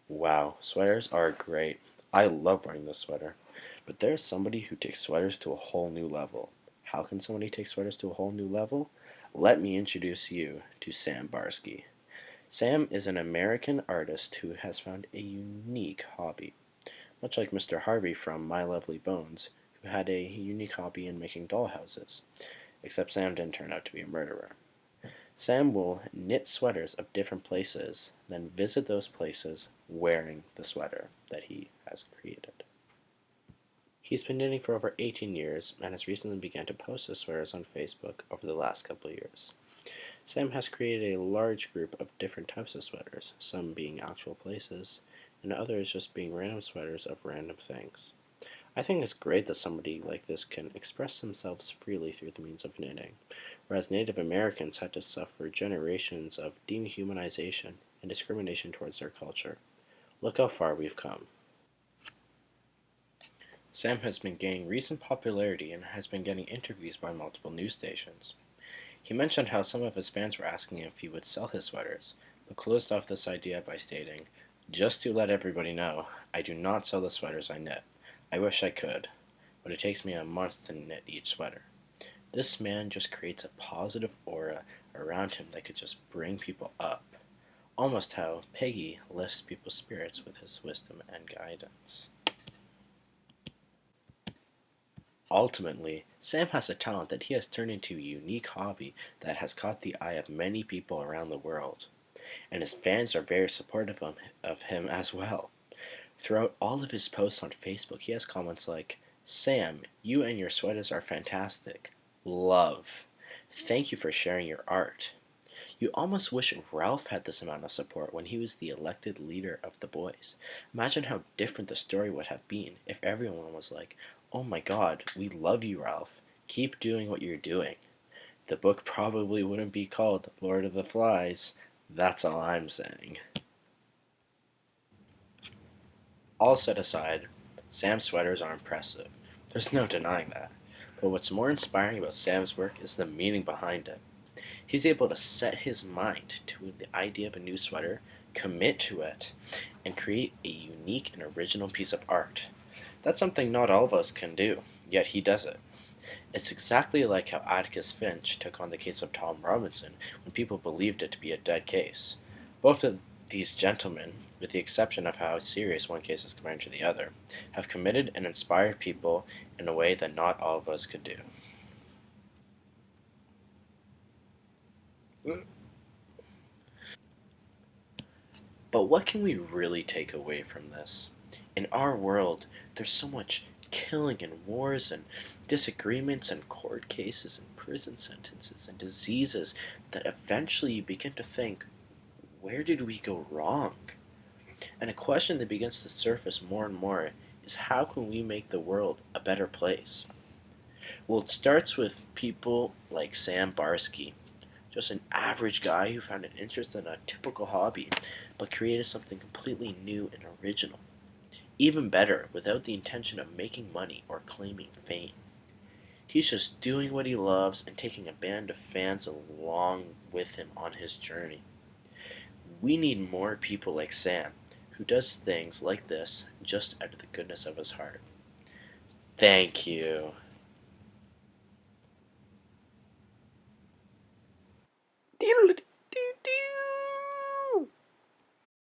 Wow, sweaters are great. I love wearing this sweater. But there's somebody who takes sweaters to a whole new level. How can somebody take sweaters to a whole new level? Let me introduce you to Sam Barsky. Sam is an American artist who has found a unique hobby. Much like Mr. Harvey from My Lovely Bones, who had a unique hobby in making dollhouses. Except Sam didn't turn out to be a murderer. Sam will knit sweaters of different places, then visit those places wearing the sweater that he has created. He's been knitting for over 18 years and has recently begun to post his sweaters on Facebook over the last couple of years. Sam has created a large group of different types of sweaters, some being actual places, and others just being random sweaters of random things. I think it's great that somebody like this can express themselves freely through the means of knitting, whereas Native Americans had to suffer generations of dehumanization and discrimination towards their culture. Look how far we've come. Sam has been gaining recent popularity and has been getting interviews by multiple news stations. He mentioned how some of his fans were asking if he would sell his sweaters, but closed off this idea by stating, "Just to let everybody know, I do not sell the sweaters I knit. I wish I could, but it takes me a month to knit each sweater." This man just creates a positive aura around him that could just bring people up. Almost how Peggy lifts people's spirits with his wisdom and guidance. Ultimately, Sam has a talent that he has turned into a unique hobby that has caught the eye of many people around the world. And his fans are very supportive of him as well. Throughout all of his posts on Facebook, he has comments like, "Sam, you and your sweaters are fantastic. Love. Thank you for sharing your art." You almost wish Ralph had this amount of support when he was the elected leader of the boys. Imagine how different the story would have been if everyone was like, "Oh my god, we love you, Ralph. Keep doing what you're doing." The book probably wouldn't be called Lord of the Flies. That's all I'm saying. All set aside, Sam's sweaters are impressive. There's no denying that. But what's more inspiring about Sam's work is the meaning behind it. He's able to set his mind to the idea of a new sweater, commit to it, and create a unique and original piece of art. That's something not all of us can do, yet he does it. It's exactly like how Atticus Finch took on the case of Tom Robinson when people believed it to be a dead case. Both of these gentlemen, with the exception of how serious one case is compared to the other, have committed and inspired people in a way that not all of us could do. But what can we really take away from this? In our world, there's so much killing and wars and disagreements and court cases and prison sentences and diseases that eventually you begin to think, where did we go wrong? And a question that begins to surface more and more is, how can we make the world a better place? Well, it starts with people like Sam Barsky, just an average guy who found an interest in a typical hobby, but created something completely new and original. Even better, without the intention of making money or claiming fame. He's just doing what he loves and taking a band of fans along with him on his journey. We need more people like Sam, who does things like this just out of the goodness of his heart. Thank you.